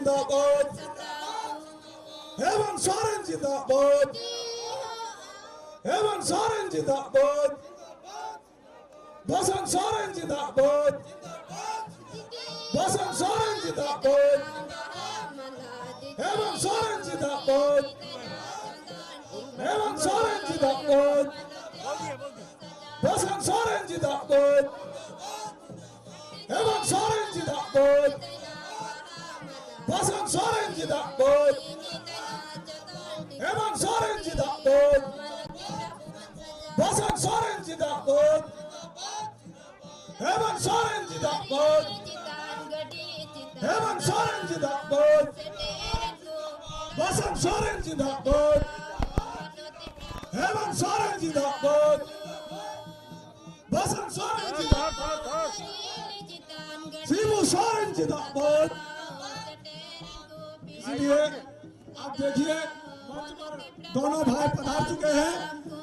जिंदाबाद, हेमंत सोरेन जिंदाबाद, हेमंत सोरेन जिंदाबाद, बसंत सोरेन जिंदाबाद, बसंत सोरेन जिंदाबाद, हेमंत सोरेन जिंदाबाद, हेमंत सोरेन जिंदाबाद, बसंत सोरेन जिंदाबाद, हेमंत सोरेन जिंदाबाद, बसंत सोरेन जिंदाबाद, हेमंत सोरेन जिंदाबाद, बसंत सोरेन जिंदाबाद, हेमंत सोरेन जिंदाबाद, हेमंत सोरेन जिंदाबाद, बसंत सोरेन जिंदाबाद, हेमंत सोरेन जिंदाबाद, बसंत सोरेन जिंदाबाद, शिबू सोरेन जिंदाबाद। इसलिए आप देखिए दोनों भाई पधार चुके हैं।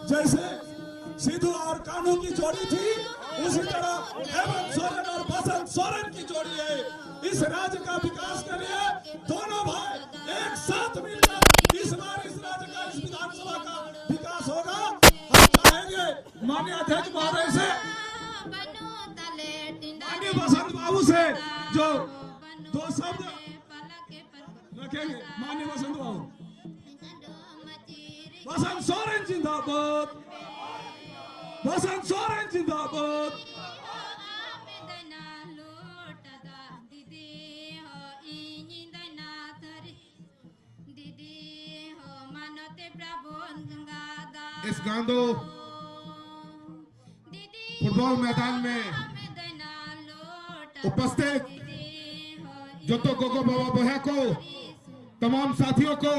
जैसे सिद्धू और कान्हू की जोड़ी थी, उसी तरह हेमंत सोरेन और बसंत सोरेन की जोड़ी है। इस राज्य का विकास के लिए दोनों भाई एक साथ मिलकर इस बार इस राज्य का, इस विधानसभा का विकास होगा। हम चाहेंगे माननीय अध्यक्ष महोदय से, माननीय बसंत बाबू से जो दो शब्द रखेंगे। माननीय बसंत बाबू। बसंत सोरेन जिंदाबाद, बसंत सोरेन जिंदाबाद। इस गांधो फुटबॉल मैदान में उपस्थित जोतो गोगो बाबा बोया को, तमाम साथियों को,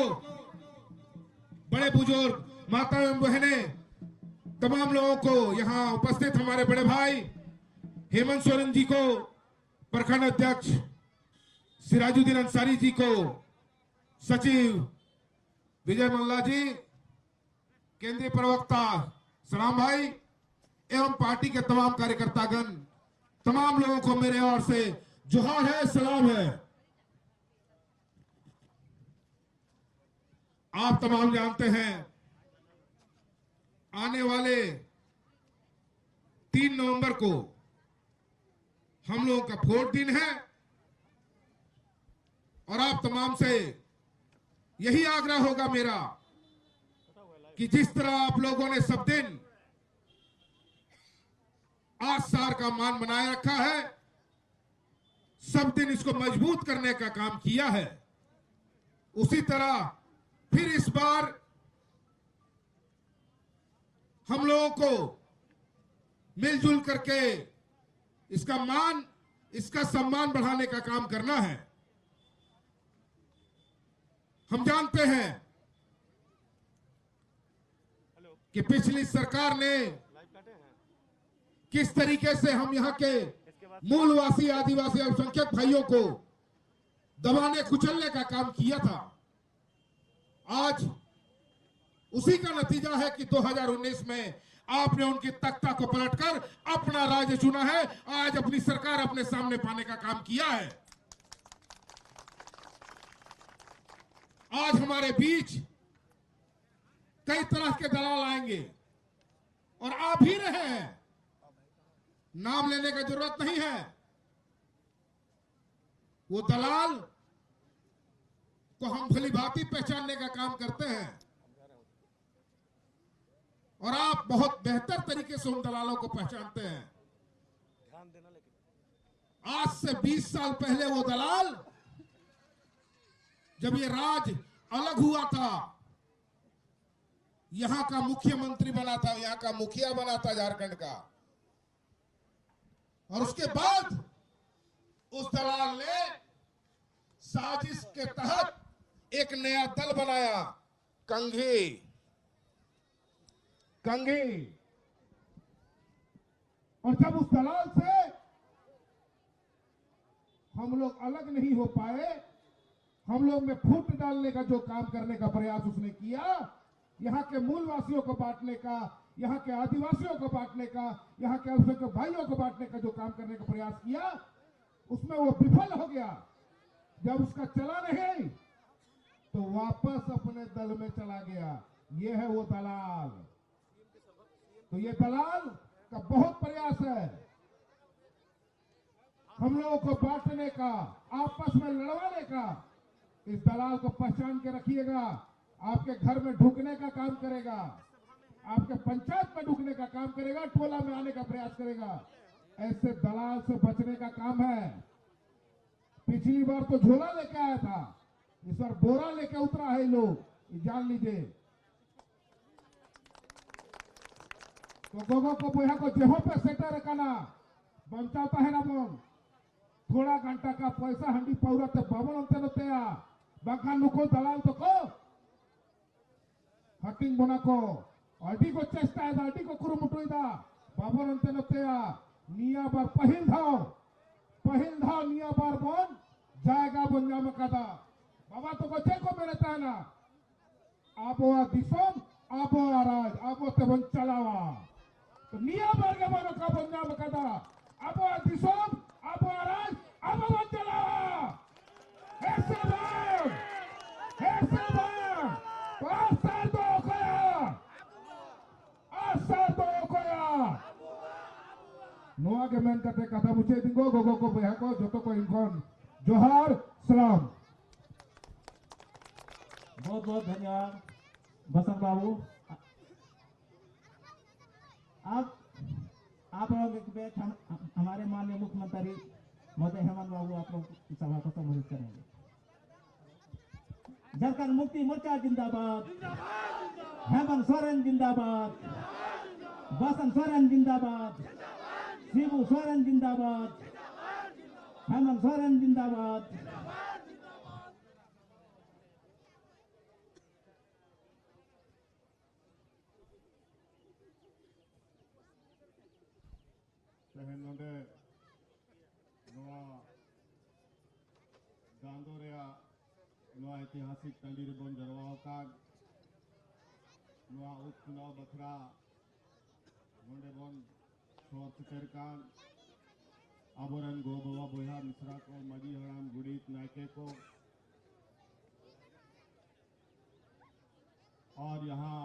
बड़े बुजुर्ग, माता एवं बहनें, तमाम लोगों को, यहाँ उपस्थित हमारे बड़े भाई हेमंत सोरेन जी को, प्रखंड अध्यक्ष सिराजुद्दीन अंसारी जी को, सचिव विजय मल्ला जी, केंद्रीय प्रवक्ता सलाम भाई एवं पार्टी के तमाम कार्यकर्तागण, तमाम लोगों को मेरे ओर से जोहार है, सलाम है। आप तमाम जानते हैं आने वाले 3 नवंबर को हम लोगों का वोट दिन है और आप तमाम से यही आग्रह होगा मेरा कि जिस तरह आप लोगों ने सब दिन 8 साल का मान बनाए रखा है, सब दिन इसको मजबूत करने का काम किया है, उसी तरह फिर इस बार हम लोगों को मिलजुल करके इसका मान, इसका सम्मान बढ़ाने का काम करना है। हम जानते हैं कि पिछली सरकार ने किस तरीके से हम यहाँ के मूलवासी आदिवासी अल्पसंख्यक भाइयों को दबाने कुचलने का काम किया था। आज उसी का नतीजा है कि 2019 में आपने उनकी तख्ता को पलटकर अपना राज्य चुना है, आज अपनी सरकार अपने सामने पाने का काम किया है। आज हमारे बीच कई तरह के दलाल आएंगे और आ भी रहे हैं, नाम लेने का जरूरत नहीं है। वो दलाल को हम भली भांति पहचानने का काम करते हैं और आप बहुत बेहतर तरीके से उन दलालों को पहचानते हैं। आज से 20 साल पहले वो दलाल, जब ये राज अलग हुआ था, यहां का मुख्यमंत्री बना था, यहां का मुखिया बना था झारखंड का, और उसके बाद उस दलाल ने साजिश के तहत एक नया दल बनाया, कंघी। और जब उस दलाल से हम लोग अलग नहीं हो पाए, हम लोग में फूट डालने का जो काम करने का प्रयास उसने किया, यहाँ के मूलवासियों को बांटने का, यहाँ के आदिवासियों को बांटने का, यहाँ के अल्पसंख्यक भाइयों को बांटने का जो काम करने का प्रयास किया, उसमें वो विफल हो गया। जब उसका चला नहीं तो वापस अपने दल में चला गया। ये है वो दलाल। तो ये दलाल का बहुत प्रयास है हम लोगों को बांटने का, आपस में लड़वाने का। इस दलाल को पहचान के रखिएगा। आपके घर में ढुकने का काम करेगा, आपके पंचायत में ढुकने का काम करेगा, टोला में आने का प्रयास करेगा। ऐसे दलाल से बचने का काम है। पिछली बार तो झोला लेके आया था, इस बार बोरा लेके उतरा है लोग, जान लीजिए। तो गोगो को बोया को जेहो पे सेटर रखना बमचाता है ना बम थोड़ा घंटा का पैसा हंडी पौरा ते बाबन अंते नतेया बाका नुको दलाल तो को हटिंग बना को अडी को चेष्टा है अडी को कुरुमुटुइदा बाबन अंते नतेया निया बार पहिल धाव निया बार बन जाएगा बंजाम कदा बाबा तो को चेको मेरे ताना आबो दिसोम आबो राज आबो ते बन चलावा तो निया बार के बनो का बंजाम कदा आबो दिसोम आबो राज आबो बन चलावा ऐसे बार तो आसार दो कोया नोआ के मेन कते कथा मुझे दिंगो गोगो को बया को जोतो को इनकोन जोहार सलाम। बहुत बहुत धन्यवाद बसंत बाबू। आप लोग एक बैठ हमारे माननीय मुख्यमंत्री महोदय हेमंत बाबू आप लोग की सभा को संबोधित करेंगे। झारखंड मुक्ति मोर्चा जिंदाबाद, हेमंत सोरेन जिंदाबाद, बसंत सोरेन जिंदाबाद, शिबू सोरेन जिंदाबाद, हेमंत सोरेन जिंदाबाद। नोडे नोआ गांधोरिया नोआ ऐतिहासिक टंडी रिबन जरवाओ का नोआ उपचुनाव बखरा नोडे बन शोर सरकार आबोरन गो बाबा बोया मिश्रा को मजी हराम गुड़ीत नायके को और यहाँ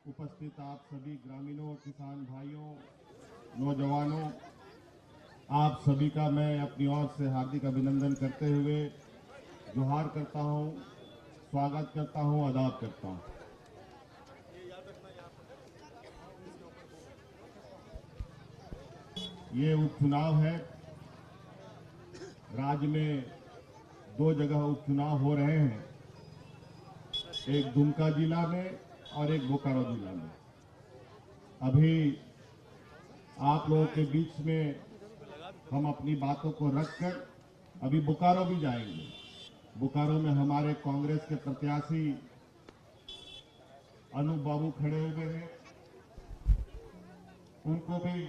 उपस्थित आप सभी ग्रामीणों, किसान भाइयों, नौजवानों, आप सभी का मैं अपनी ओर से हार्दिक अभिनंदन करते हुए जोहार करता हूं, स्वागत करता हूं, आदाब करता हूं। ये उपचुनाव है। राज्य में 2 जगह उपचुनाव हो रहे हैं, एक दुमका जिला में और एक बोकारो जिला में। अभी आप लोगों के बीच में हम अपनी बातों को रखकर अभी बोकारो भी जाएंगे। बोकारो में हमारे कांग्रेस के प्रत्याशी अनूप बाबू खड़े हुए हैं, उनको भी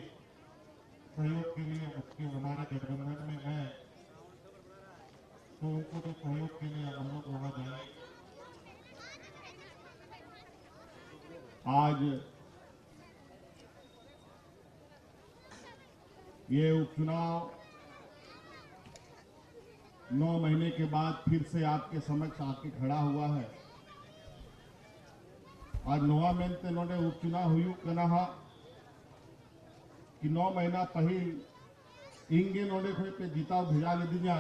सहयोग के लिए उसके हमारे गठबंधन में है तो उनको भी सहयोग के लिए हम लोग वहां जाएंगे। आज ये उपचुनाव 9 महीने के बाद फिर से आपके समक्ष आके खड़ा हुआ है। आज नोआ मेनते नोडे उपचुनाव हुई कना कि 9 महीना पहिल इंगे नोडे खोई पे जीताव भेजा ले दिया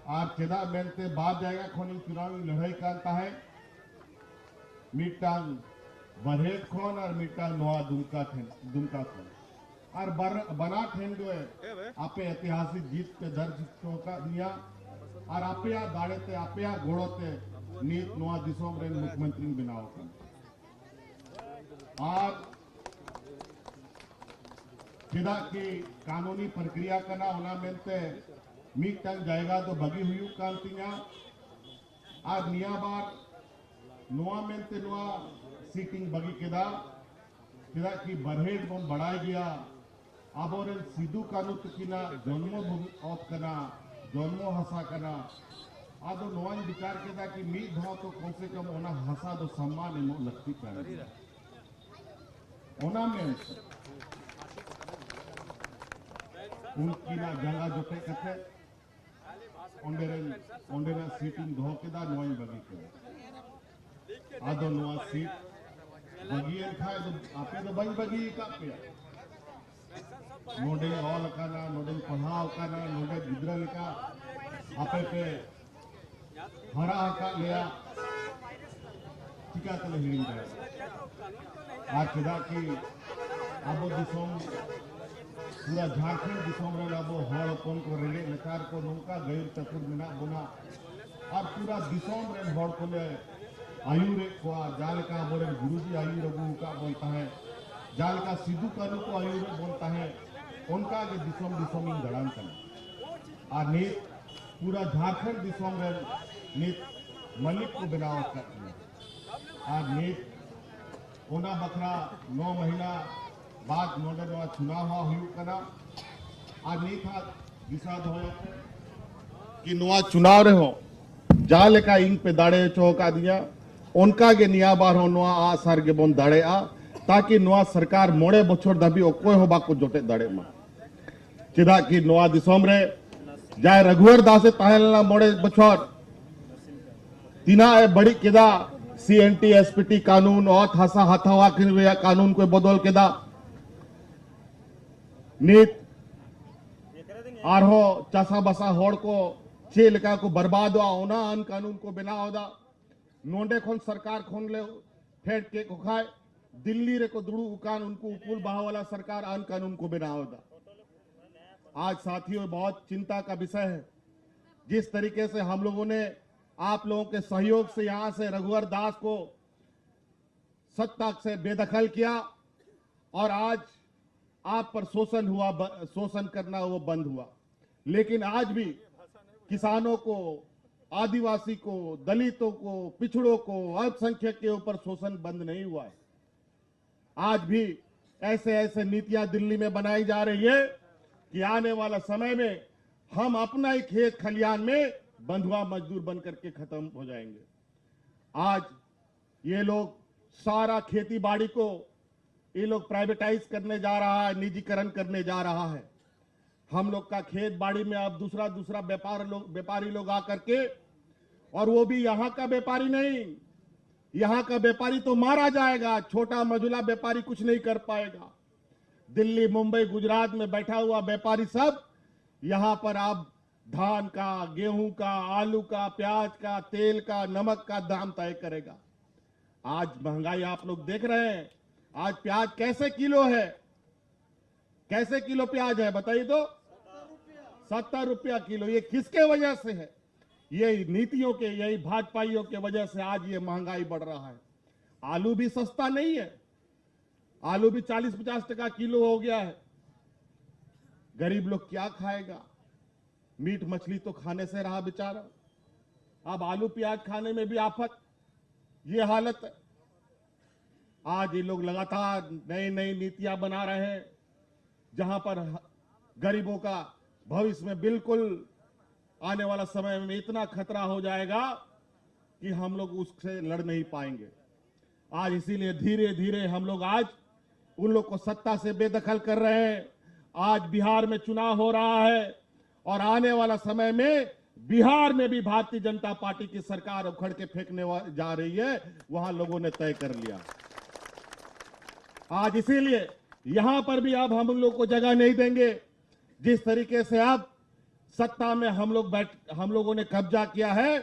और चेदा मेनते बाद जाएगा खोनी चुनावी लड़ाई करता है मिटांग बरहेट खोन और मिटांग नोआ दुमका खोन और बना ठेंडो आपे ऐतिहासिक जीत पे दर्ज का दिया और आपे दाड़े ते आपे घोड़ोते नीत नोआ दिसोम रेन मुख्यमंत्री बनाओ और चिदा की कानूनी प्रक्रिया करना होना मिलते मीटंग जाएगा तो बगी हुई कांतिया आज निया बार नोआ मिलते नोआ सीटिंग बगी किदा की बरहेट बम बढ़ाई गया अब और सिद्धू कानू तकिना जन्मो ऑफ करना जन्मो हंसा करना आदो नोआन विचार केदा कि मीत भाव तो कम से कम ओना हंसा दो सम्मान एमो लगती कर ओना में उनकी ना जंगा जोते कथे onde seating doho keda noin bagi keda ado noa seat bagian khai do ape do bagi ka pe node all kana node pahau kana node gidra leka ape pe hara ka leya tika tele hiring da ar keda ki abo disom पूरा झारखंड दिसोम रे अब हड़ कोन को रेंगे नेतार को नौका गैर तकुर मेना बोना और पूरा दिसोम रे हड़ को ले आयु रे को जाल का बोले गुरुजी आयु रघु का बोलता है जाल का सिद्धू कानू को आयु रे बोलता है उनका के दिसोम दिसोम इन गड़ान कर और ने पूरा झारखंड दिसोम रे ने मलिक को बनाव कर और ने ओना बखरा 9 महीना बाद नोडे नवा चुनाव हुई कना आज नहीं था विसाद हो कि नवा चुनाव रहे हो जाले का इंग पे दाड़े चौका दिया उनका के निया बार हो नवा आ सर के बोन दाड़े आ ताकि नवा सरकार मोड़े बछोर दबी ओकोय हो बाको जोटे दाड़े मा चिदा कि नवा दिसोम रे जाय रघुवर दास ताहेलना मोड़े बछोर तीना ए बड़ी केदा सीएनटी एसपीटी कानून और थासा हथावा के कानून को बदल केदा नीत आरहो चासा बसा होड़ को चे लेका को बर्बाद हुआ होना अन कानून को बिना होदा नोंडे खोन सरकार खोन ले फेंट के को खाए दिल्ली रे को दुड़ू उकान उनको उपुल बहा वाला सरकार अन कानून को बिना होदा आज साथियों बहुत चिंता का विषय है जिस तरीके से हम लोगों ने आप लोगों के सहयोग से यहां से रघुवर दास को सत्ता से बेदखल किया और आज आप पर शोषण करना वो बंद हुआ लेकिन आज भी किसानों को आदिवासी को दलितों को पिछड़ों को अल्पसंख्यक के ऊपर शोषण बंद नहीं हुआ है आज भी ऐसे ऐसे नीतियां दिल्ली में बनाई जा रही है कि आने वाला समय में हम अपना ही खेत खलियान में बंधुआ मजदूर बन करके खत्म हो जाएंगे आज ये लोग सारा खेती बाड़ी को ये लोग प्राइवेटाइज करने जा रहा है निजीकरण करने जा रहा है हम लोग का खेत बाड़ी में अब दूसरा व्यापारी लोग आकर के और वो भी यहाँ का व्यापारी नहीं यहाँ का व्यापारी तो मारा जाएगा छोटा मझुला व्यापारी कुछ नहीं कर पाएगा दिल्ली मुंबई गुजरात में बैठा हुआ व्यापारी सब यहाँ पर अब धान का गेहूं का आलू का प्याज का तेल का नमक का दाम तय करेगा आज महंगाई आप लोग देख रहे हैं आज प्याज कैसे किलो है कैसे किलो प्याज है बताइए तो 70 रुपया किलो ये किसके वजह से है यही नीतियों के यही भाजपाइयों के वजह से आज ये महंगाई बढ़ रहा है आलू भी सस्ता नहीं है आलू भी 40-50 टका किलो हो गया है गरीब लोग क्या खाएगा मीट मछली तो खाने से रहा बेचारा अब आलू प्याज खाने में भी आफत ये हालत है आज ये लोग लगातार नई नई नीतियां बना रहे हैं जहां पर गरीबों का भविष्य में बिल्कुल आने वाला समय में इतना खतरा हो जाएगा कि हम लोग उससे लड़ नहीं पाएंगे आज इसीलिए धीरे धीरे हम लोग आज उन लोग को सत्ता से बेदखल कर रहे हैं आज बिहार में चुनाव हो रहा है और आने वाला समय में बिहार में भी भारतीय जनता पार्टी की सरकार उखड़ के फेंकने जा रही है वहां लोगों ने तय कर लिया आज इसीलिए यहां पर भी अब हम लोग को जगह नहीं देंगे जिस तरीके से अब सत्ता में हम लोगों ने कब्जा किया है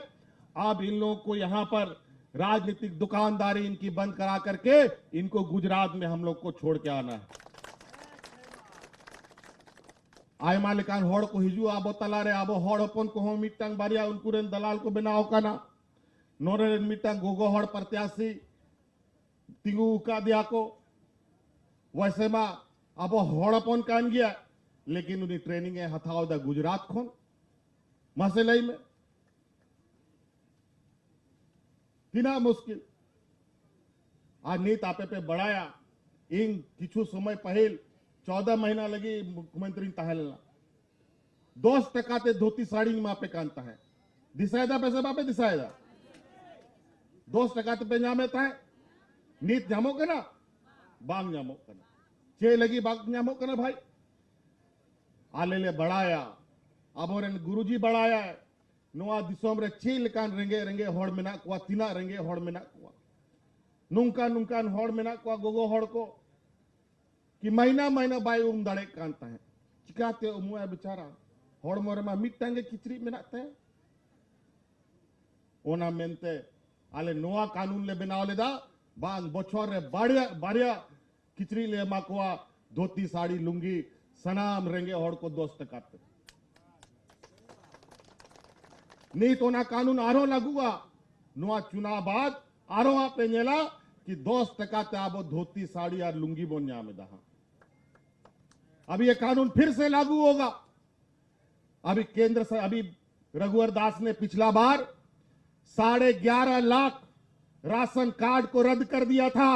अब इन लोगों को यहां पर राजनीतिक दुकानदारी इनकी बंद करा करके इनको गुजरात में हम लोग को छोड़ के आना है आयमा लेकान होड़ को हिजू आबो तलारे आबो होड़ अपन को हो मिट्टांग बारिया उनकुरेन दलाल को बनाओ काना नोरेन मिट्टांग गोगो होड़ प्रत्याशी तिंगू का दिया को वैसे मा आबो होड़ अपन कान गया लेकिन उन्हें ट्रेनिंग है हथाओ दा गुजरात खोन मसलई में किना मुश्किल आज नीत आपे पे बढ़ाया इन किछु समय पहल 14 महीना लगी मुख्यमंत्री तहलना 10 टका ते धोती साड़ी मापे कांता है दिसायदा पैसे बापे दिसायदा 10 टका ते पेजामे ताए नीत जामो कना बांग जामो कना चे लगी बांग जामो कना भाई आले ले बढ़ाया अब और गुरुजी बढ़ाया नुआ दिसोम रे चील कान रेंगे रेंगे हड़ मेना कुआ तिना रेंगे हड़ मेना कुआ नुंका नुंकान हड़ मेना कुआ गोगो हड़ को कि महीना महीना बाय दाड़े कान ताहे चिकाते उमुआ बेचारा हड़ मोरे मा मिटटांगे किचरी मेनाते ओना मेनते आले नोआ कानून ले बनाव लेदा बांग बछर रे बाड़िया किचरी ले मा कुआ धोती साड़ी लुंगी सनाम रेंगे हड़ को दोस्त काते नहीं तो ना कानून आरो लगुआ नुआ चुनाव बाद आरो आपे नेला कि 10% आबो धोती साड़ी और लुंगी बोन्या में दहा अभी ये कानून फिर से लागू होगा। अभी केंद्र से अभी रघुवर दास ने पिछला बार 11.5 लाख राशन कार्ड को रद्द कर दिया था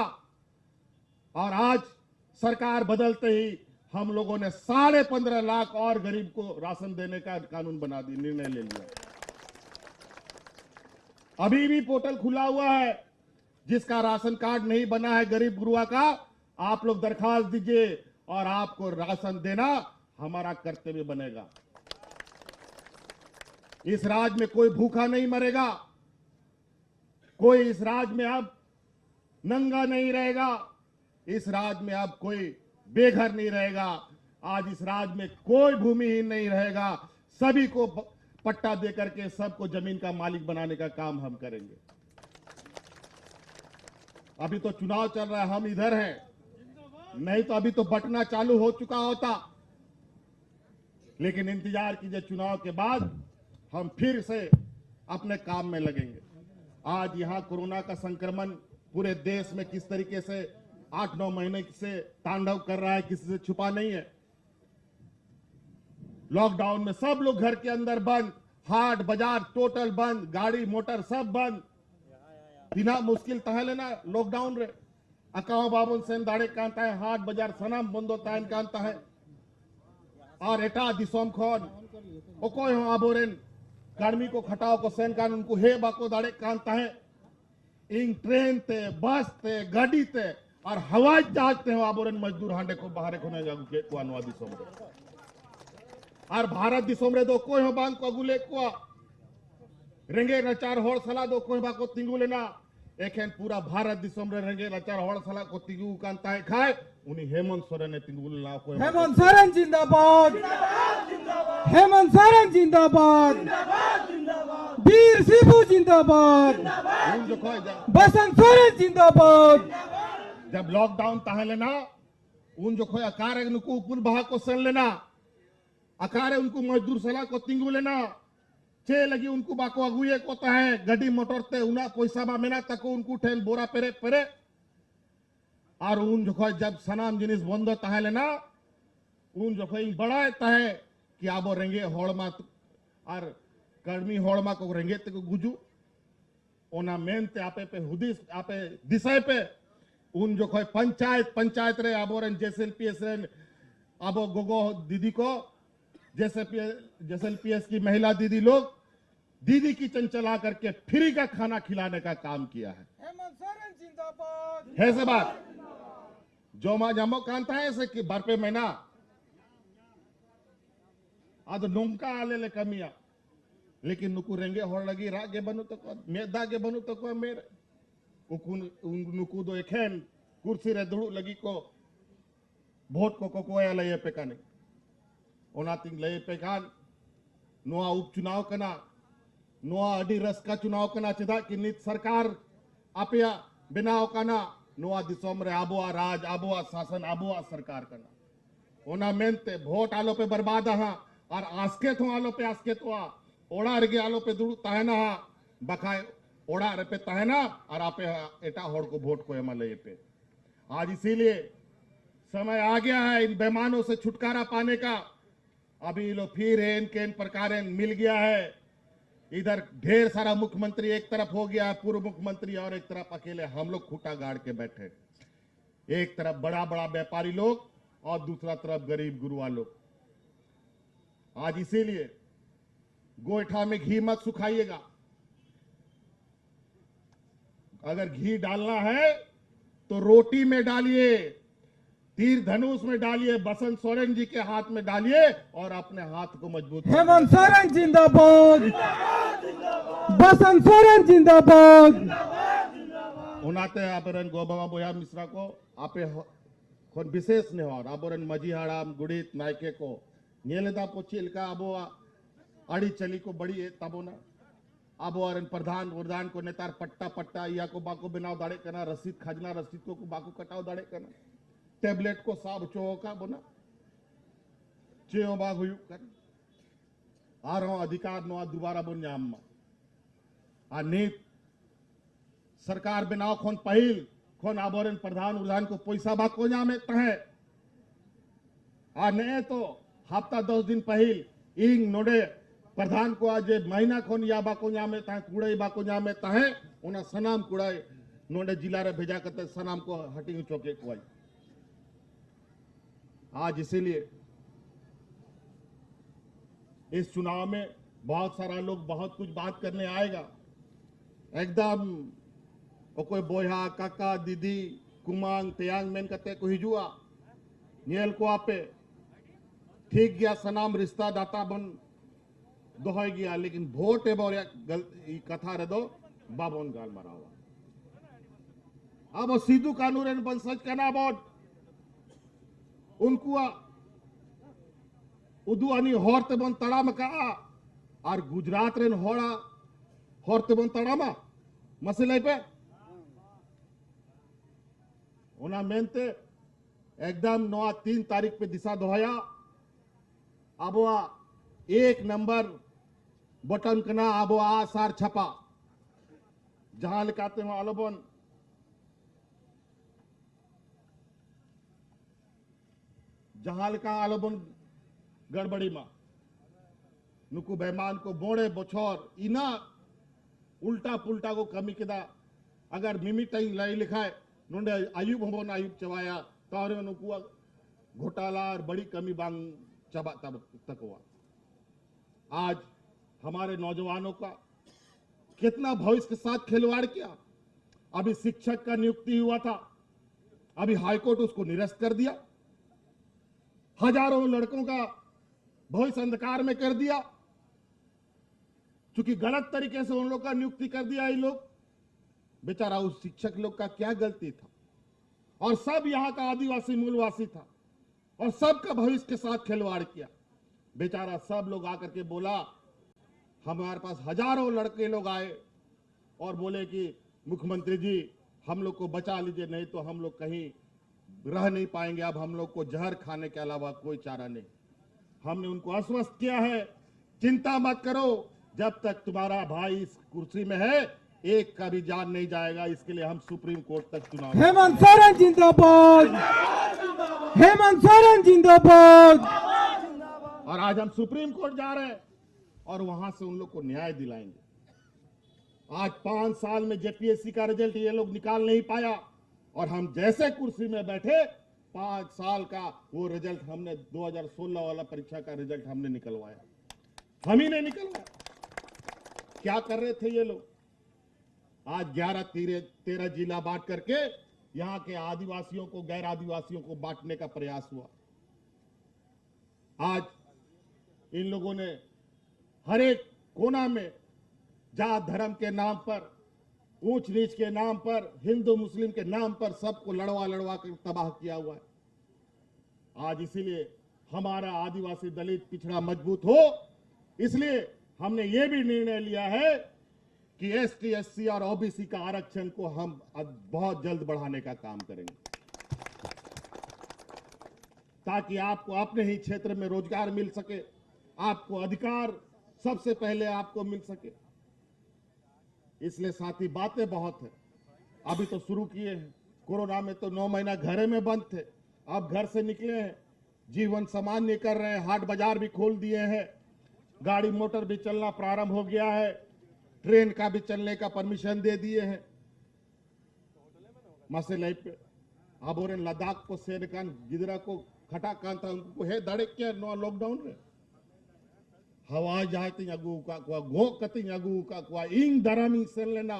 और आज सरकार बदलते ही हम लोगों ने 15.5 लाख और गरीब को राशन देने का कानून बना दिया, निर्णय ले लिया। अभी भी पोर्टल खुला हुआ है, जिसका राशन कार्ड नहीं बना है गरीब गुरुआ का, आप लोग दरखास्त दीजिए और आपको राशन देना हमारा कर्तव्य बनेगा। इस राज्य में कोई भूखा नहीं मरेगा, कोई इस राज्य में अब नंगा नहीं रहेगा, इस राज्य में अब कोई बेघर नहीं रहेगा, आज इस राज्य में कोई भूमिहीन नहीं रहेगा। सभी को पट्टा देकर के सबको जमीन का मालिक बनाने का काम हम करेंगे। अभी तो चुनाव चल रहा है, हम इधर हैं, नहीं तो अभी तो बंटना चालू हो चुका होता। लेकिन इंतजार कीजिए, चुनाव के बाद हम फिर से अपने काम में लगेंगे। आज यहां कोरोना का संक्रमण पूरे देश में किस तरीके से 8-9 महीने से तांडव कर रहा है, किसी से छुपा नहीं है। लॉकडाउन में सब लोग घर के अंदर बंद, हाट बाजार टोटल बंद, गाड़ी मोटर सब बंद। बिना मुश्किल तहे लेना लॉकडाउन रे अकाव बाबन सेन दाड़े कांता है, हाट बाजार सनाम बंद होता है कांता है। और एटा दिसोम खोन ओकोय हो आबोरेन कर्मी को खटाव को सेन कान उनको हे बाको दाड़े कांता है। इन ट्रेन ते बस ते गाड़ी ते और हवाई जहाज ते हो आबोरेन मजदूर हांडे को बाहर खोने जागु के को अनवा दिसोम रे और भारत दिसोम रे दो कोई हो बांग को गुले को रेंगे नचार होड़ सला दो कोई बाको तिंगु लेना एखेन पूरा भारत दिसोम रे रेंगे नचार होड़ सला को तिंगु कांता है खाए उनी हेमंत सोरेन ने तिंगु लेना कोई हेमंत सोरेन जिंदाबाद, हेमंत सोरेन जिंदाबाद, वीर शिबू जिंदाबाद, उन जो कोई बसंत सोरेन जिंदाबाद। जब लॉकडाउन तहे लेना उन जो कोई अकारे नुकु पुल बहा को सन लेना अकारे उनको मजदूर सला को तिंगु लेना चे लगी उनको बाको अगुए को तहे गड्डी मोटर ते उना पैसा बा मेना तको उनको ठेन बोरा पेरे पेरे और उन जो कोई जब सनाम जिनिस बंद तहे लेना उन जो कोई बड़ा तहे कि आबो रेंगे होड़मा और कर्मी होड़मा को रेंगे ते को गुजू ओना मेन ते आपे पे हुदिस आपे दिशा पे उन जो कोई पंचायत रे आबोरन जेएसएलपीएस रे आबो गोगो दीदी को जेएसएलपीएस की महिला दीदी लोग दीदी किचन चला करके फ्री का खाना खिलाने का काम किया है। हेमंत सोरेन जिंदाबाद, है से बात जो मा जमो कांता है से कि बार पे महीना आद नोंका आले ले कमिया लेकिन नुकु रेंगे होड़ लगी रागे बनु तो मेदा के बनु तो को मेरे नुकू दो एखेन कुर्सी रे दुड़ू लगी को वोट को कोया लये पे काने ओना तिंग लये पे कान नोआ उपचुनाव कना नोआ अडी रस का चुनाव कना चिदा कि नित सरकार आपया बिनाव कना नोआ दिसोम रे आबोआ राज आबोआ शासन आबोआ सरकार कना ओना मेनते वोट आलो पे बर्बाद हा और आस्के तो आलो पे आस्के तो ओड़ा रगे आलो पे दुड़ू ताहेना हा बखाए ओड़ा रे पे ताहेना और आपे एटा होड़ को वोट को एमा लये पे। आज इसीलिए समय आ गया है इन बेईमानों से छुटकारा पाने का। अभी लो फिर एन केन प्रकार मिल गया है। इधर ढेर सारा मुख्यमंत्री एक तरफ हो गया, पूर्व मुख्यमंत्री और एक तरफ अकेले हम लोग खूंटा गाड़ के बैठे। एक तरफ बड़ा बड़ा व्यापारी लोग और दूसरा तरफ गरीब गुरुआ लोग। आज इसीलिए गोईठा में घी मत सुखाइएगा। अगर घी डालना है तो रोटी में डालिए, तीर धनुष में डालिए, बसंत सोरेन जी के हाथ में डालिए और अपने हाथ को मजबूत करिए। हेमंत सोरेन जिंदाबाद, बसंत सोरेन जिंदाबाद। उनाते आबरन गोबाबा बोया मिश्रा को आपे कोन विशेष ने और आबरन मजी हाड़ाम गुड़ित नायके को नेलेदा पोचिल का अबो अड़ी चली को बड़ी है तबोना अब और प्रधान वरदान को नेतार पट्टा पट्टा या को बाको बनाव दाड़े करना, रसीद खजना रसीद को बाको कटाव दाड़े करना, टेबलेट को साब चौका बोना चेयो बाग हुयु कर आ रहा अधिकार नो दोबारा बोन न्याम आ नीत सरकार बनाव खोन पहिल खोन आबोरन प्रधान वरदान को पैसा बाको न्यामे तहे आ ने तो हफ्ता 10 दिन पहिल इंग नोडे प्रधान को आज महीना खोन या बाको न्यामे तहे कूड़े बाको न्यामे तहे उना सनाम कूड़ाई नोडे जिला रे भेजा करते सनाम को हटी चौके को आज इसीलिए इस चुनाव में बहुत सारा लोग बहुत कुछ बात करने आएगा, एकदम कोई बोया काका दीदी कुमांग तेयांग मेन कते को हिजुआ नेल को आपे ठीक गया सनाम रिश्ता दाता बन दोहय गया, लेकिन वोट एबर कथा रे दो बाबन गाल मारा हुआ अब सीधु कानून बन सच करना बोर्ड उनको उदू अनि होरते बन तड़ाम का और गुजरात रेन होड़ा होरते बन तड़ामा मसले पे उना मेनते एकदम 9-3 तारीख पे दिशा दोहया अब 1 नंबर बटन कना अब आसार छपा जहां लिखाते हैं आलोबन जहां लिखा आलोबन गड़बड़ी में नुकु बेमान को बोड़े बोछोर इना उल्टा पुल्टा को कमी किदा अगर मिमी टाइम लाई लिखा है नोंडे आयुब होबन आयुब चवाया तो नुकु घोटाला और बड़ी कमी बांग चबा तब तक हुआ। आज हमारे नौजवानों का कितना भविष्य के साथ खिलवाड़ किया। अभी शिक्षक का नियुक्ति हुआ था, अभी हाईकोर्ट उसको निरस्त कर दिया, हजारों लड़कों का भविष्य अंधकार में कर दिया क्योंकि गलत तरीके से उन लोग का नियुक्ति कर दिया। ये लोग बेचारा उस शिक्षक लोग का क्या गलती था, और सब यहाँ का आदिवासी मूलवासी था और सबका भविष्य के साथ खिलवाड़ किया। बेचारा सब लोग आकर के बोला, हमारे पास हजारों लड़के लोग आए और बोले कि मुख्यमंत्री जी हम लोग को बचा लीजिए, नहीं तो हम लोग कहीं रह नहीं पाएंगे, अब हम लोग को जहर खाने के अलावा कोई चारा नहीं। हमने उनको आश्वस्त किया है, चिंता मत करो, जब तक तुम्हारा भाई इस कुर्सी में है एक का भी जान नहीं जाएगा। इसके लिए हम सुप्रीम कोर्ट तक चुनाव हेमंत सोरेन जिंदाबाद, हेमंत सोरेन जिंदाबाद। और आज हम सुप्रीम कोर्ट जा रहे हैं और वहां से उन लोग को न्याय दिलाएंगे। आज 5 साल में जेपीएससी का रिजल्ट ये लोग निकाल नहीं पाया और हम जैसे कुर्सी में बैठे 5 साल का वो रिजल्ट हमने 2016 वाला परीक्षा का रिजल्ट हमने निकलवाया, हम ही ने निकलवाया। क्या कर रहे थे ये लोग? आज 11-13 जिला बांट करके यहाँ के आदिवासियों को गैर आदिवासियों को बांटने का प्रयास हुआ। आज इन लोगों ने हर एक कोना में जात धर्म के नाम पर, ऊंच नीच के नाम पर, हिंदू मुस्लिम के नाम पर सबको लड़वा लड़वा कर तबाह किया हुआ है। आज इसीलिए हमारा आदिवासी दलित पिछड़ा मजबूत हो, इसलिए हमने ये भी निर्णय लिया है कि एसटी एससी और ओबीसी का आरक्षण को हम बहुत जल्द बढ़ाने का काम करेंगे, ताकि आपको अपने ही क्षेत्र में रोजगार मिल सके, आपको अधिकार सबसे पहले आपको मिल सके। इसलिए साथी बातें बहुत है, अभी तो शुरू किए हैं। कोरोना में तो 9 महीना घरे में बंद थे, अब घर से निकले हैं, जीवन सामान्य कर रहे हैं, हाट बाजार भी खोल दिए हैं, गाड़ी मोटर भी चलना प्रारंभ हो गया है, ट्रेन का भी चलने का परमिशन दे दिए हैं। मसले पे अब और लद्दाख को सेनकान गिदरा को खटा कांता उनको है दड़े क्या नो लॉकडाउन रे हवा जाए ती अगू का कुआ गो कती अगू का कुआ इंग दरामी सेन लेना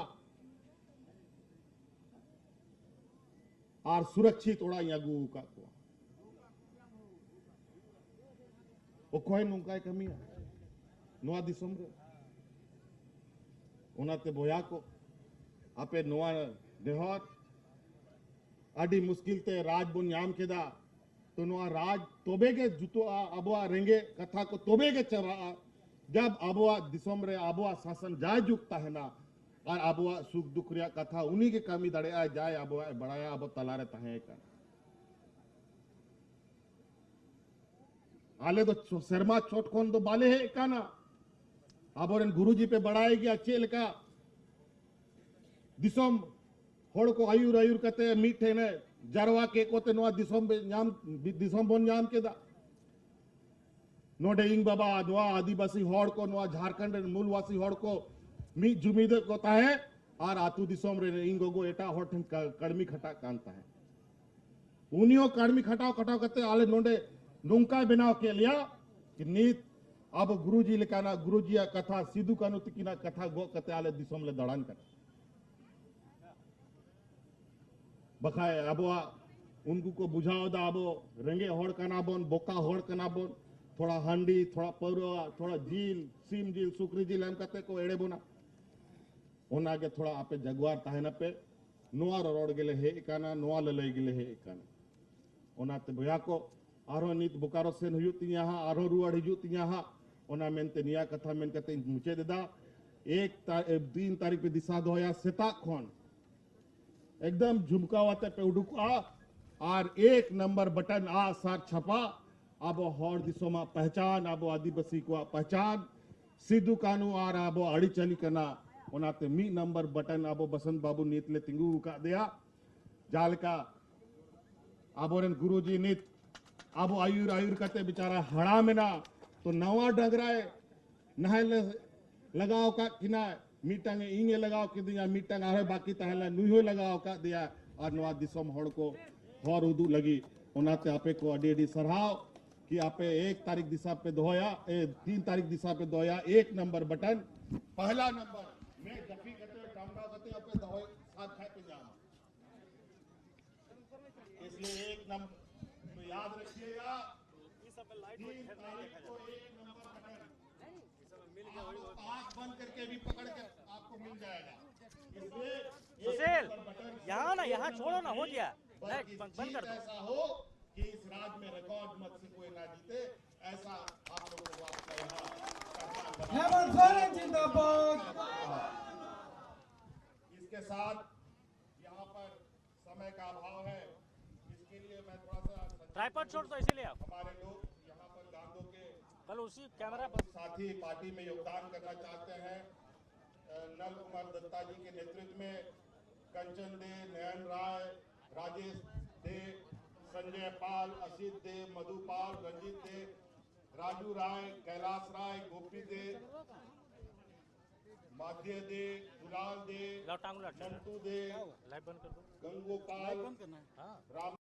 और सुरक्षित उड़ा अगू का कुआ ओखोय नुंकाय कमी नोआ दिसम रे ओनाते बोया को आपे नोआ देहर आदि मुश्किल ते राज बुन नाम केदा तो नोआ राज तोबेगे जुतो अबुआ रेंगे कथा को तोबेगे चरा जब अबुआ दिसम रे अबुआ शासन जाय जुकता है ना और अबुआ सुख दुख रिया कथा उन्हीं के कमी दड़े आ जाए अबुआ बड़ाया अब तलारे तहे का आले तो शर्मा चोट कौन तो बाले है का ना अब गुरुजी पे बढ़ाएगी अच्छे लेका दिसम होड़ को आयुर आयुर कहते मीठे ने जरवा के कोते नोआ दिसम बे नाम दिसम बोन नाम के दा नोडे इंग बाबा नोआ आदिवासी होड़ को नोआ झारखंड मूलवासी होड़ को मी जुमीद कोता है और आतु दिसम रे इंगोगो एटा होड़ कड़मी खटा कांता है उनियो कड़मी खटाव खटाव करते आले नोडे नुंका बनाव के लिया कि नीत अब गुरुजी लेकाना गुरुजी कथा सिद्धू कानु तिकिना कथा गो कते आले दिसम ले दड़ान कर बखाए अबो उनको को बुझाओ दा अबो रंगे होड़ कना बोन बोका होड़ कना बोन थोड़ा हंडी थोड़ा पौरा थोड़ा झील सीम झील सुकरी झील हम कते को एड़े बोना ओना के थोड़ा आपे जगवार ताहेना पे नोआ रोड गेले हे इकाना नोआ ललई गेले हे इकाना ओना ते भया को आरो नीत बोकारो सेन हुयुत तियाहा आरो रुआड़ हिजुत तियाहा ओना मेनते निया कथा मेन कते मुचे देदा 3 तारीख पे दिशा दोया सेता खोन एकदम झुमकावाते पे उडुका और 1 नंबर बटन आ सार छपा अब हर दिसोमा पहचान अब आदिवासी को पहचान सिद्धू कानू और अब अड़ी चली करना ओनाते मी नंबर बटन अब बसंत बाबू नीत ले तिंगू का दिया जाल का अब गुरुजी नीत अब आयुर आयुर करते बेचारा हड़ा में ना तो नवा डगराए नहले लगाओ का किना मीटंग इंगे लगाओ कि दिया मीटंग आरे बाकी तहला नुहो लगाओ का दिया और नवा दिसम होड़ को हर उदू लगी ओनाते आपे को अडी अडी सरहाव कि आपे 1 तारीख दिशा पे दोया 3 तारीख दिशा पे दोया 1 नंबर बटन पहला नंबर मैं जफी करते टांगा करते आपे दवाई साथ खाए पे जाना इसलिए 1 नंबर तो याद रखिएगा इस सब लाइट को 1 नंबर बटन आंख बंद करके भी पकड़ के आपको मिल जाएगा इसलिए सुशील यहाँ ना यहाँ छोड़ो ना हो गया लाइट बंद कर दो ऐसा हो कि इस राज्य में रिकॉर्ड मत से कोई ना जीते ऐसा आप लोगों को आपका यहाँ हेमंत सोरेन जिंदाबाद। इसके साथ यहाँ पर समय का अभाव है इसके लिए मैं थोड़ा सा ट्राइपॉड छोड़ दो इसीलिए आप हमारे लोग यहाँ पर गांधो के कल उसी कैमरा पर साथी पार्टी में योगदान करना चाहते हैं नल कुमार दत्ता जी के नेतृत्व में कंचन दे नयन राय राजेश दे संजय पाल असित दे मधुपाल रंजीत दे राजू राय कैलाश राय गोपी दे माध्य दे दुलाल दे लाओ टांग लो मंटू दे लाइट बंद कर दो गंगोपाल हाँ राम